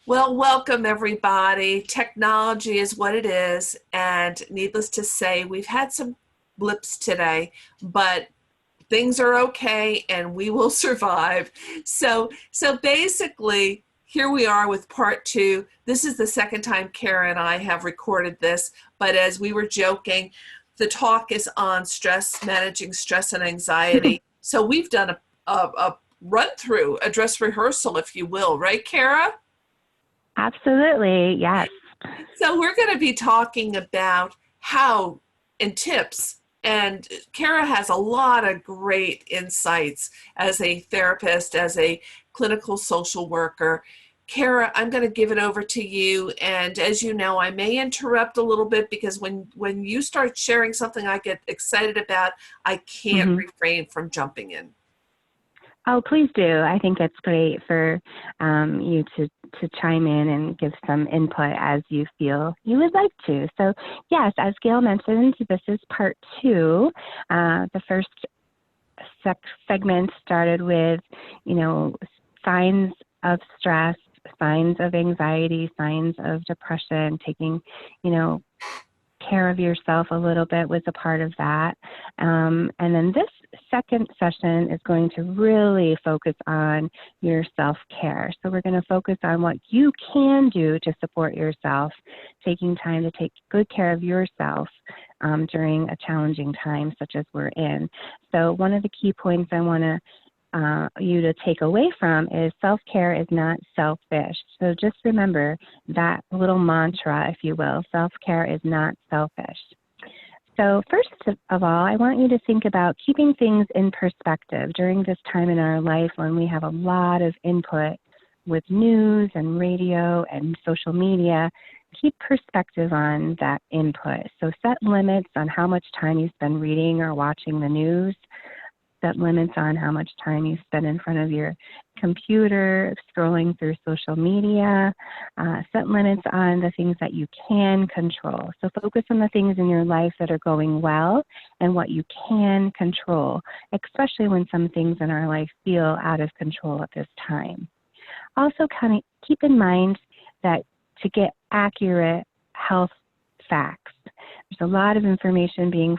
Well, welcome everybody. Technology is what it is, and needless to say, we've had some blips today, but things are okay and we will survive. So basically, here we are with part two. This is the second time Kara and I have recorded this, but as we were joking, the talk is on stress, managing stress and anxiety. So we've done a run through, a dress rehearsal, if you will, right, Kara? Absolutely, yes. So we're going to be talking about how and tips. And Kara has a lot of great insights as a therapist, as a clinical social worker. Kara, I'm going to give it over to you. And as you know, I may interrupt a little bit because when you start sharing something I get excited about, I can't hmm refrain from jumping in. Oh, please do. I think it's great for you to chime in and give some input as you feel you would like to. So, yes, as Gail mentioned, this is part two. The first segment started with, you know, signs of stress, signs of anxiety, signs of depression, taking, you know, care of yourself a little bit was a part of that. And then this second session is going to really focus on your self-care. So we're going to focus on what you can do to support yourself, taking time to take good care of yourself during a challenging time such as we're in. So one of the key points I want to you to take away from is self-care is not selfish. So just remember that little mantra, if you will. Self-care is not selfish. So first of all, I want you to think about keeping things in perspective during this time in our life when we have a lot of input with news and radio and social media. Keep perspective on that input. So set limits on how much time you spend reading or watching the news. Set limits on how much time you spend in front of your computer, scrolling through social media. Set limits on the things that you can control. So focus on the things in your life that are going well and what you can control, especially when some things in our life feel out of control at this time. Also, kind of keep in mind that to get accurate health facts, there's a lot of information being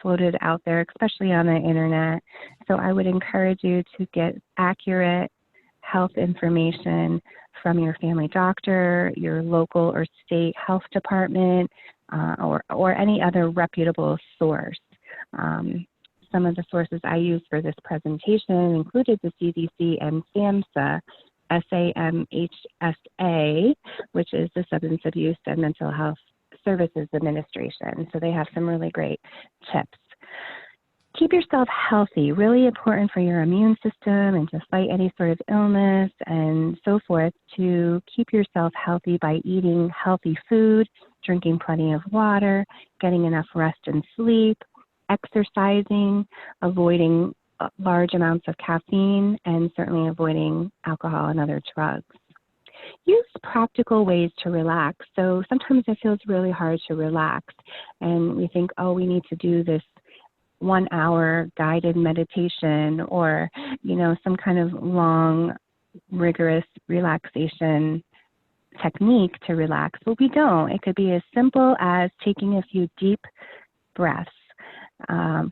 floated out there, especially on the internet. So I would encourage you to get accurate health information from your family doctor, your local or state health department, or any other reputable source. Some of the sources I used for this presentation included the CDC and SAMHSA, SAMHSA, which is the Substance Abuse and Mental Health Services Administration. So they have some really great tips. Keep yourself healthy, really important for your immune system and to fight any sort of illness and so forth. To keep yourself healthy by eating healthy food, drinking plenty of water, getting enough rest and sleep, exercising, avoiding large amounts of caffeine, and certainly avoiding alcohol and other drugs. Use practical ways to relax. So sometimes it feels really hard to relax, and we think, oh, we need to do this 1 hour guided meditation or, you know, some kind of long, rigorous relaxation technique to relax. But we don't. It could be as simple as taking a few deep breaths.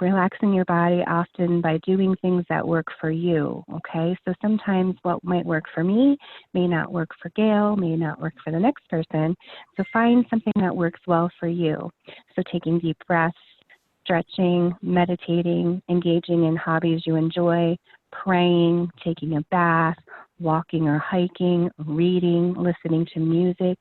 Relaxing your body often by doing things that work for you, okay? So sometimes what might work for me may not work for Gail, may not work for the next person. So find something that works well for you. So taking deep breaths, stretching, meditating, engaging in hobbies you enjoy, praying, taking a bath, walking or hiking, reading, listening to music,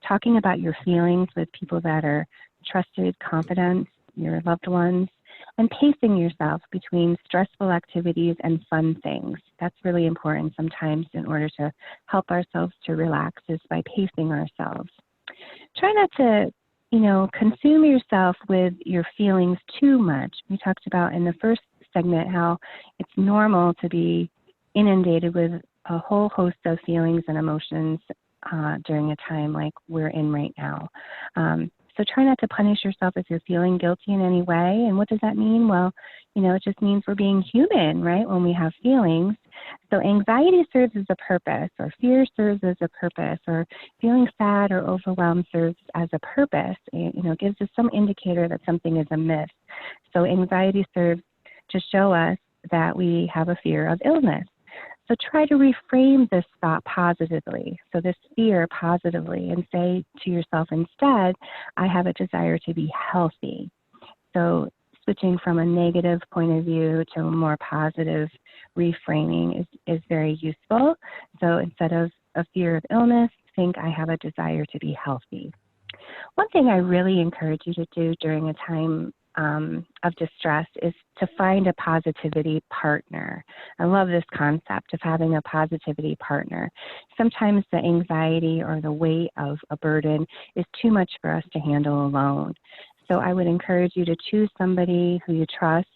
talking about your feelings with people that are trusted, confidants, your loved ones, and pacing yourself between stressful activities and fun things. That's really important sometimes in order to help ourselves to relax, is by pacing ourselves. Try not to, consume yourself with your feelings too much. We talked about in the first segment how it's normal to be inundated with a whole host of feelings and emotions during a time like we're in right now. So So try not to punish yourself if you're feeling guilty in any way. And what does that mean? Well, it just means we're being human, right? When we have feelings. So anxiety serves as a purpose, or fear serves as a purpose, or feeling sad or overwhelmed serves as a purpose. It gives us some indicator that something is amiss. So anxiety serves to show us that we have a fear of illness. So try to reframe this thought positively, so this fear positively, and say to yourself instead, I have a desire to be healthy. So switching from a negative point of view to a more positive reframing is very useful. So instead of a fear of illness, think I have a desire to be healthy. One thing I really encourage you to do during a time of distress is to find a positivity partner. I love this concept of having a positivity partner. Sometimes the anxiety or the weight of a burden is too much for us to handle alone. So I would encourage you to choose somebody who you trust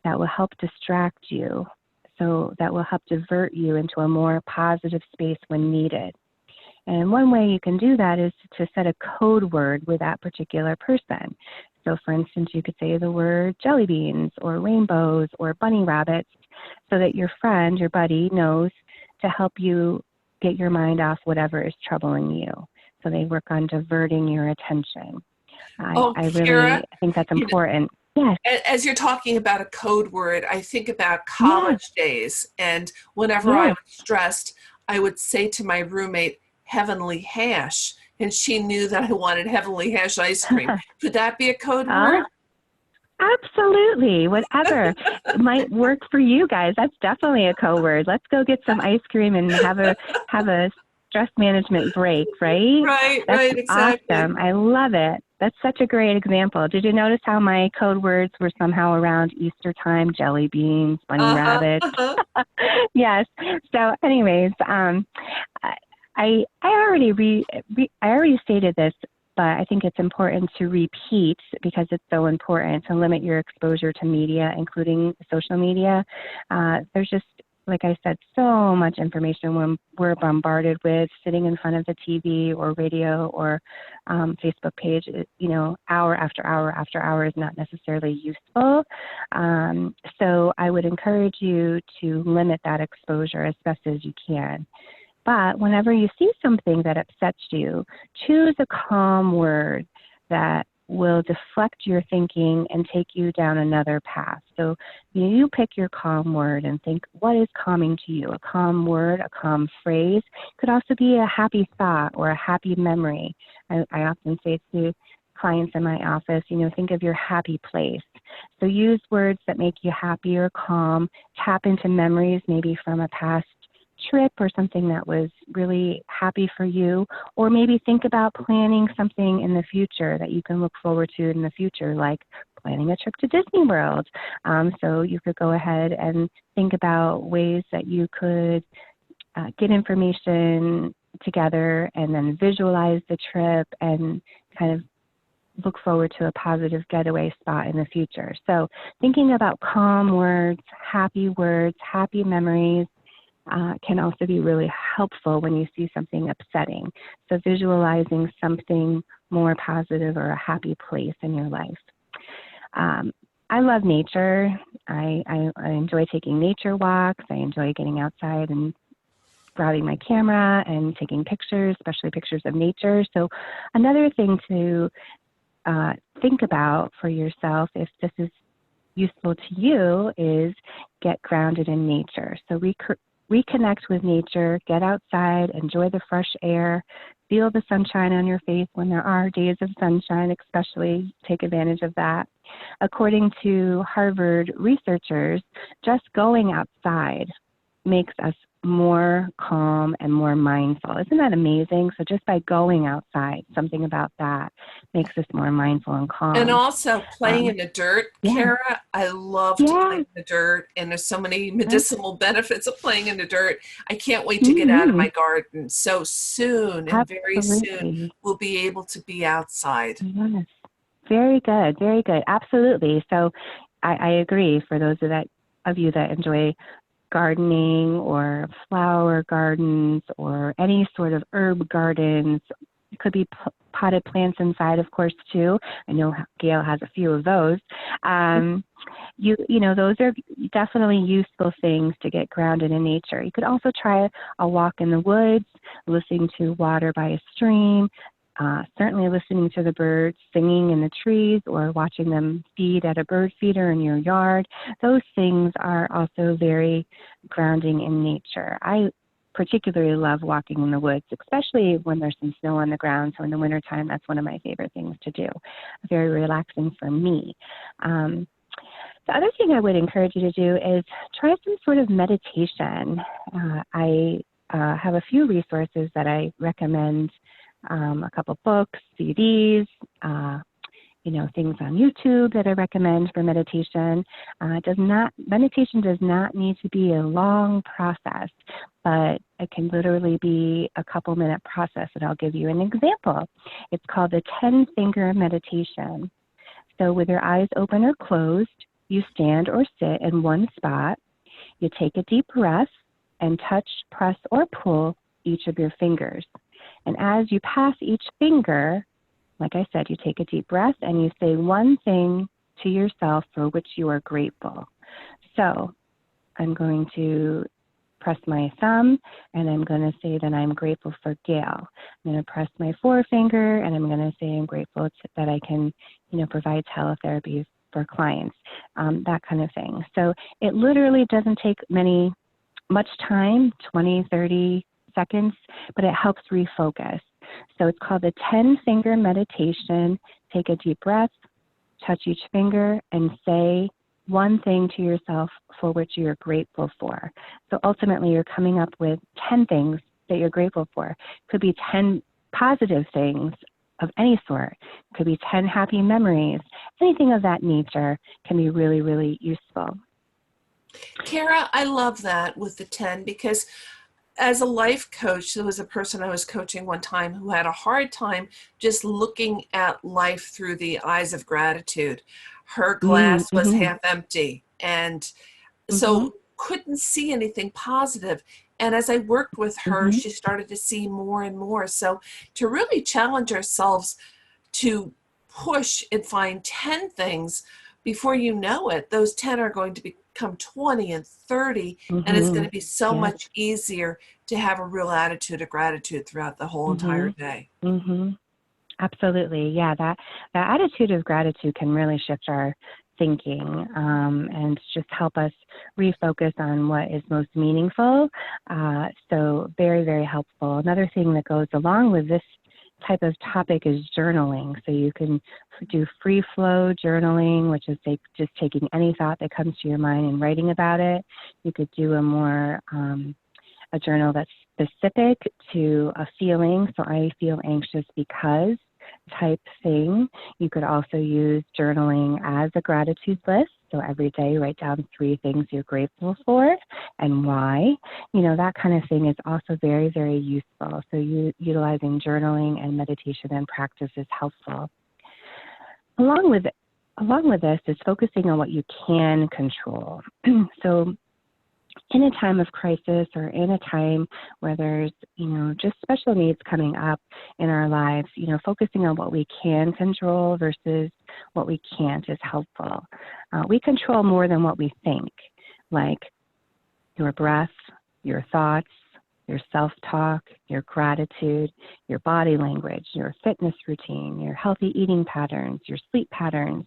that will help distract you, so that will help divert you into a more positive space when needed. And one way you can do that is to set a code word with that particular person. So for instance, you could say the word jelly beans or rainbows or bunny rabbits, so that your friend, your buddy, knows to help you get your mind off whatever is troubling you. So they work on diverting your attention. I really Kara, think that's important. Yes. as you're talking about a code word, I think about Yes. college days. And whenever I Yes. was stressed, I would say to my roommate, heavenly hash. And she knew that I wanted heavenly hash ice cream. Could that be a code word? Absolutely. Whatever might work for you guys. That's definitely a code word. Let's go get some ice cream and have a stress management break, right? That's Exactly. awesome. I love it. That's such a great example. Did you notice how my code words were somehow around Easter time? Jelly beans, bunny rabbits. Yes. So anyways, I already stated this, but I think it's important to repeat because it's so important to limit your exposure to media, including social media. There's just, like I said, so much information when we're bombarded with sitting in front of the TV or radio or Facebook page. Hour after hour after hour is not necessarily useful. So I would encourage you to limit that exposure as best as you can. But whenever you see something that upsets you, choose a calm word that will deflect your thinking and take you down another path. So you pick your calm word and think, what is calming to you? A calm word, a calm phrase could also be a happy thought or a happy memory. I often say to clients in my office, think of your happy place. So use words that make you happy or calm. Tap into memories maybe from a past trip or something that was really happy for you, or maybe think about planning something in the future that you can look forward to in the future, like planning a trip to Disney World. So you could go ahead and think about ways that you could get information together and then visualize the trip and kind of look forward to a positive getaway spot in the future. So thinking about calm words, happy memories, can also be really helpful when you see something upsetting. So visualizing something more positive or a happy place in your life. I love nature. I enjoy taking nature walks. I enjoy getting outside and grabbing my camera and taking pictures, especially pictures of nature. So another thing to think about for yourself, if this is useful to you, is get grounded in nature. So reconnect with nature, get outside, enjoy the fresh air, feel the sunshine on your face when there are days of sunshine, especially take advantage of that. According to Harvard researchers, just going outside makes us more calm and more mindful. Isn't that amazing? So just by going outside, something about that makes us more mindful and calm. And also playing in the dirt, yeah. Kara. I love to play in the dirt, and there's so many medicinal benefits of playing in the dirt. I can't wait to get out of my garden. So soon, and very soon, we'll be able to be outside. Yes. Very good. Very good. Absolutely. So I agree. For those of you that enjoy gardening or flower gardens or any sort of herb gardens, it could be potted plants inside, of course, too. I know Gail has a few of those. You know, those are definitely useful things to get grounded in nature. You could also try a walk in the woods, listening to water by a stream, certainly listening to the birds singing in the trees or watching them feed at a bird feeder in your yard. Those things are also very grounding in nature. I particularly love walking in the woods, especially when there's some snow on the ground. So in the wintertime, that's one of my favorite ththings to do. Very relaxing for me. The other thing I would encourage you to do is try some sort of meditation. I have a few resources that I recommend, a couple books, CDs, you know, things on YouTube that I recommend for meditation. Meditation does not need to be a long process, but it can literally be a couple minute process, and I'll give you an example. It's called the 10-finger meditation. So with your eyes open or closed, you stand or sit in one spot. You take a deep breath and touch, press, or pull each of your fingers. And as you pass each finger, like I said, you take a deep breath and you say one thing to yourself for which you are grateful. So I'm going to press my thumb and I'm going to say that I'm grateful for Gail. I'm going to press my forefinger and I'm going to say I'm grateful that I can, you know, provide teletherapy for clients, that kind of thing. So it literally doesn't take much time, 20, 30 seconds, but it helps refocus. So it's called the 10-finger meditation. Take a deep breath, touch each finger, and say one thing to yourself for which you're grateful for. So ultimately, you're coming up with 10 things that you're grateful for. It could be 10 positive things of any sort. It could be 10 happy memories. Anything of that nature can be really, really useful. Kara, I love that with the 10 because as a life coach, there was a person I was coaching one time who had a hard time just looking at life through the eyes of gratitude. Her glass was Mm-hmm. half empty and Mm-hmm. so couldn't see anything positive. And as I worked with her, Mm-hmm. she started to see more and more. So to really challenge ourselves to push and find 10 things, before you know it, those 10 are going to become 20 and 30, and it's going Mm-hmm. to be so Yes. much easier to have a real attitude of gratitude throughout the whole Mm-hmm. entire day. Mm-hmm. Absolutely. Yeah, that attitude of gratitude can really shift our thinking, and just help us refocus on what is most meaningful. So very, very helpful. Another thing that goes along with this type of topic is journaling. So you can do free flow journaling, which is just taking any thought that comes to your mind and writing about it. You could do a journal that's specific to a feeling. So I feel anxious because type thing. You could also use journaling as a gratitude list. So every day write down 3 things you're grateful for and why. You know, that kind of thing is also very, very useful. So utilizing journaling and meditation and practice is helpful. Along with this is focusing on what you can control. So in a time of crisis or in a time where there's, you know, just special needs coming up in our lives, you know, focusing on what we can control versus what we can't is helpful. We control more than what we think, like your breath, your thoughts, your self-talk, your gratitude, your body language, your fitness routine, your healthy eating patterns, your sleep patterns.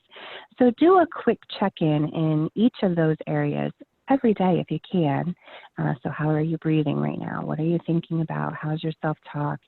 So do a quick check-in in each of those areas every day if you can. So how are you breathing right now? What are you thinking about? How's your self-talk?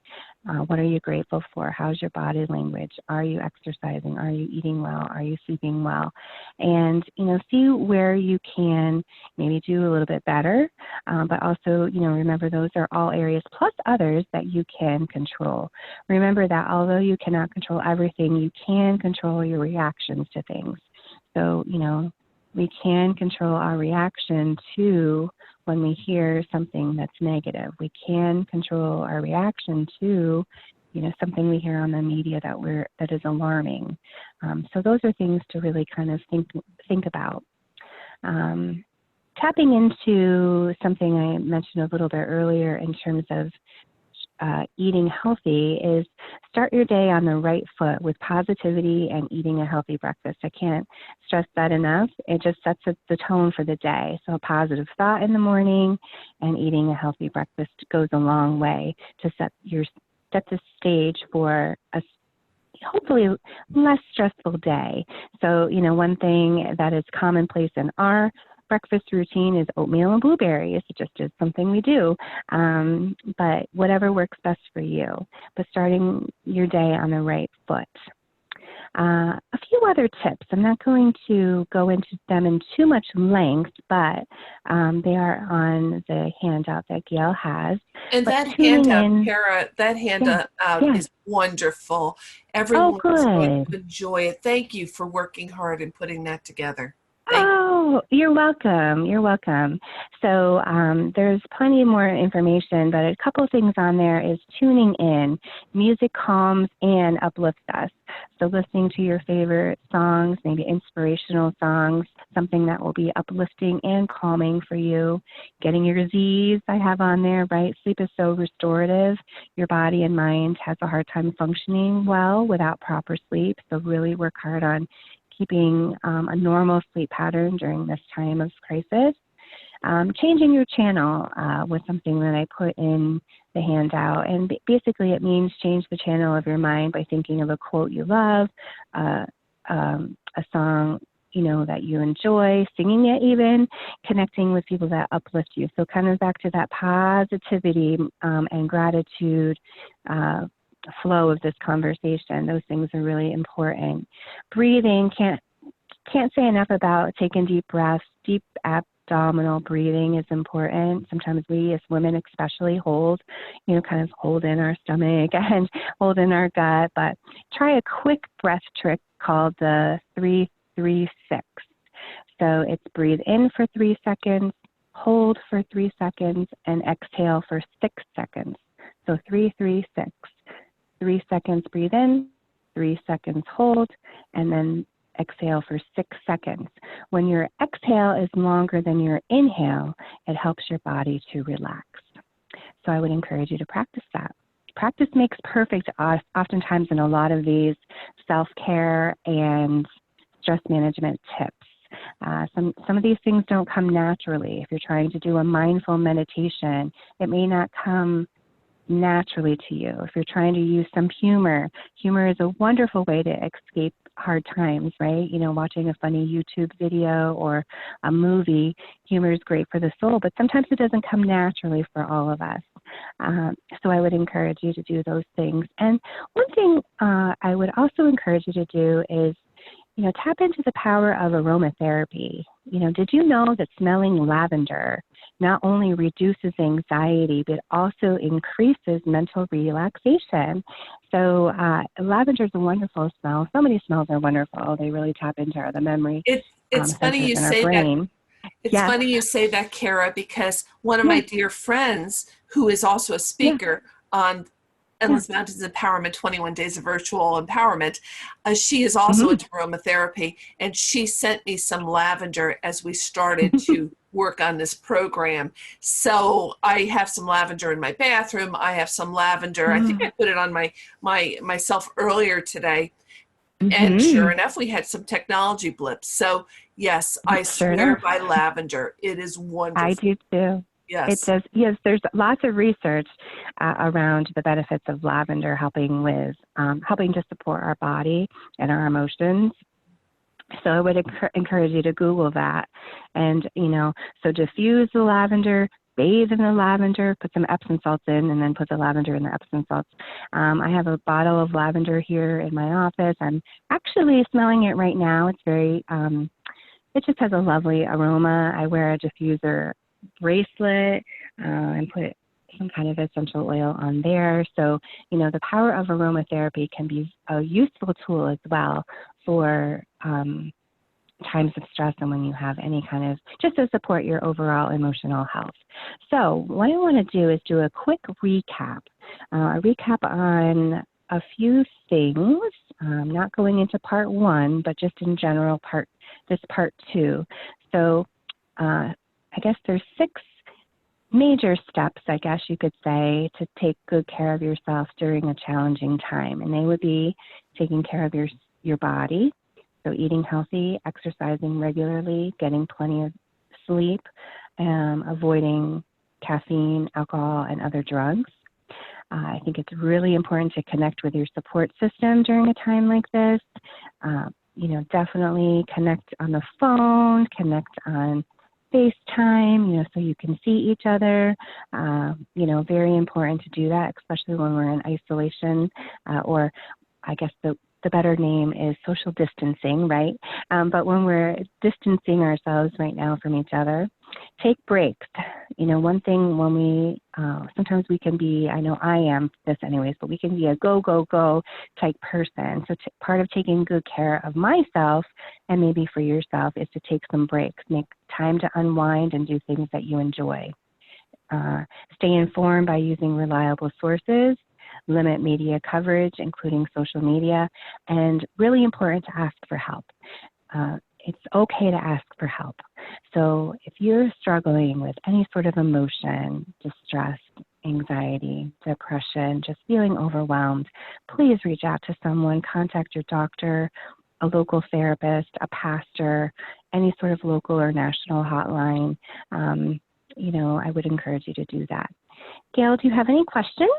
What are you grateful for? How's your body language? Are you exercising? Are you eating well? Are you sleeping well? And, you know, see where you can maybe do a little bit better, but also, you know, remember those are all areas plus others that you can control. Remember that although you cannot control everything, you can control your reactions to things. So, you know, we can control our reaction to when we hear something that's negative. We can control our reaction to, you know, something we hear on the media that is alarming. So those are things to really kind of think about. Tapping into something I mentioned a little bit earlier in terms of eating healthy is start your day on the right foot with positivity and eating a healthy breakfast. I can't stress that enough. It just sets the tone for the day. So a positive thought in the morning and eating a healthy breakfast goes a long way to set the stage for a hopefully less stressful day. So, one thing that is commonplace in our breakfast routine is oatmeal and blueberries. It just is something we do. But whatever works best for you. But starting your day on the right foot. A few other tips. I'm not going to go into them in too much length, but they are on the handout that Gail has. And but that handout, in, Kara, that handout yeah. is wonderful. Oh, Everyone is going good. to enjoy it. Thank you for working hard and putting that together. Oh, you're welcome. You're welcome. So there's plenty more information, but a couple of things on there is tuning in. Music calms and uplifts us. So listening to your favorite songs, maybe inspirational songs, something that will be uplifting and calming for you. Getting your Z's I have on there, right? Sleep is so restorative. Your body and mind has a hard time functioning well without proper sleep. So really work hard on keeping a normal sleep pattern during this time of crisis. Changing your channel was something that I put in the handout. And basically it means change the channel of your mind by thinking of a quote you love, a song that you enjoy, singing it even, connecting with people that uplift you. So kind of back to that positivity and gratitude flow of this conversation. Those things are really important. Breathing, can't say enough about taking deep breaths. Deep abdominal breathing is important. Sometimes we as women especially kind of hold in our stomach and hold in our gut, but try a quick breath trick called the 3-3-6. So it's breathe in for 3 seconds, hold for 3 seconds, and exhale for 6 seconds. So 3-3-6. 3 seconds breathe in, 3 seconds hold, and then exhale for 6 seconds. When your exhale is longer than your inhale, it helps your body to relax. So I would encourage you to practice that. Practice makes perfect oftentimes in a lot of these self-care and stress management tips. Some of these things don't come naturally. If you're trying to do a mindful meditation, it may not come naturally to you. If you're trying to use some humor is a wonderful way to escape hard times, right? Watching a funny YouTube video or a movie, humor is great for the soul, but sometimes it doesn't come naturally for all of us. So I would encourage you to do those things. And one thing I would also encourage you to do is tap into the power of aromatherapy. Did you know that smelling lavender not only reduces anxiety, but also increases mental relaxation? So lavender is a wonderful smell. So many smells are wonderful. They really tap into the memory It's funny centers you in our say that. brain. It's funny you say that, Kara, because one of my dear friends, who is also a speaker on Endless Mountains Empowerment, 21 Days of Virtual Empowerment, she is also into aromatherapy, and she sent me some lavender as we started to work on this program. So I have some lavender in my bathroom. I have some lavender. I think I put it on myself earlier today. And sure enough, we had some technology blips. So yes, I swear by lavender. It is wonderful. I do too. Yes. It does. Yes, there's lots of research around the benefits of lavender helping to support our body and our emotions. So I would encourage you to Google that. And, so diffuse the lavender, bathe in the lavender, put some Epsom salts in, and then put the lavender in the Epsom salts. I have a bottle of lavender here in my office. I'm actually smelling it right now. It's very, it just has a lovely aroma. I wear a diffuser bracelet and put some kind of essential oil on there. So, the power of aromatherapy can be a useful tool as well for times of stress and when you have any kind of, just to support your overall emotional health. So what I want to do is do a quick recap, on a few things, not going into part 1, but just in general part 2. So I guess there's 6 major steps, I guess you could say, to take good care of yourself during a challenging time. And they would be taking care of your body, so eating healthy, exercising regularly, getting plenty of sleep, avoiding caffeine, alcohol, and other drugs. I think it's really important to connect with your support system during a time like this. Definitely connect on the phone, connect on FaceTime, so you can see each other. Very important to do that, especially when we're in isolation, or I guess the better name is social distancing, right? But when we're distancing ourselves right now from each other, take breaks. One thing when we, sometimes we can be, I know I am this anyways, but we can be a go, go, go type person. So part of taking good care of myself and maybe for yourself is to take some breaks, make time to unwind and do things that you enjoy. Stay informed by using reliable sources, limit media coverage, including social media, and really important to ask for help. It's okay to ask for help. So if you're struggling with any sort of emotion, distress, anxiety, depression, just feeling overwhelmed, please reach out to someone, contact your doctor, a local therapist, a pastor, any sort of local or national hotline. I would encourage you to do that. Gail, do you have any questions?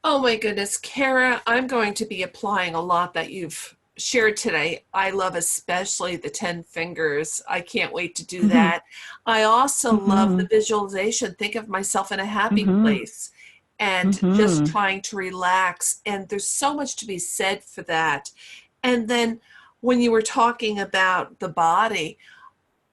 Oh my goodness, Kara, I'm going to be applying a lot that you've shared today. I love especially the 10 fingers. I can't wait to do Mm-hmm. that. I also love Mm-hmm. the visualization. Think of myself in a happy Mm-hmm. place and just Mm-hmm. trying to relax. And there's so much to be said for that. And then when you were talking about the body,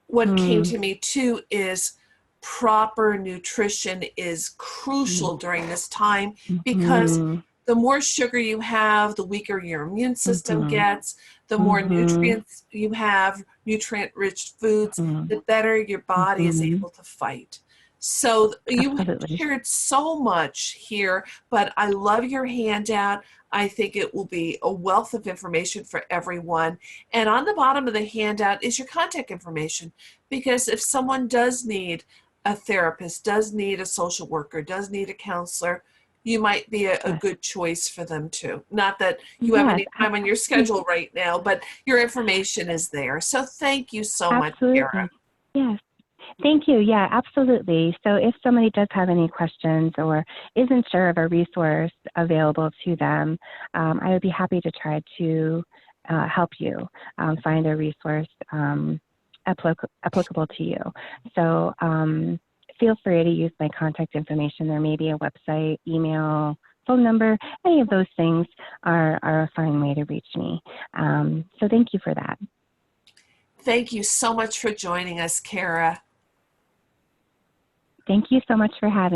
what came to me too is proper nutrition is crucial during this time, because Mm-hmm. the more sugar you have, the weaker your immune system Mm-hmm. gets. The more Mm-hmm. nutrients you have, nutrient rich foods, Mm-hmm. the better your body is Mm-hmm. able to fight. So you Absolutely. shared so much here, but I love your handout. I think it will be a wealth of information for everyone. And on the bottom of the handout is your contact information, because if someone does need a therapist, does need a social worker, does need a counselor, you might be a Yes. good choice for them too. Not that you have Yes. any time on your schedule right now, but your information is there. So thank you so much, Kara. Absolutely. Yes. Thank you. Yeah, absolutely. So if somebody does have any questions or isn't sure of a resource available to them, I would be happy to try to help you find a resource applicable to you. So feel free to use my contact information. There may be a website, email, phone number. Any of those things are a fine way to reach me. So thank you for that. Thank you so much for joining us, Kara. Thank you so much for having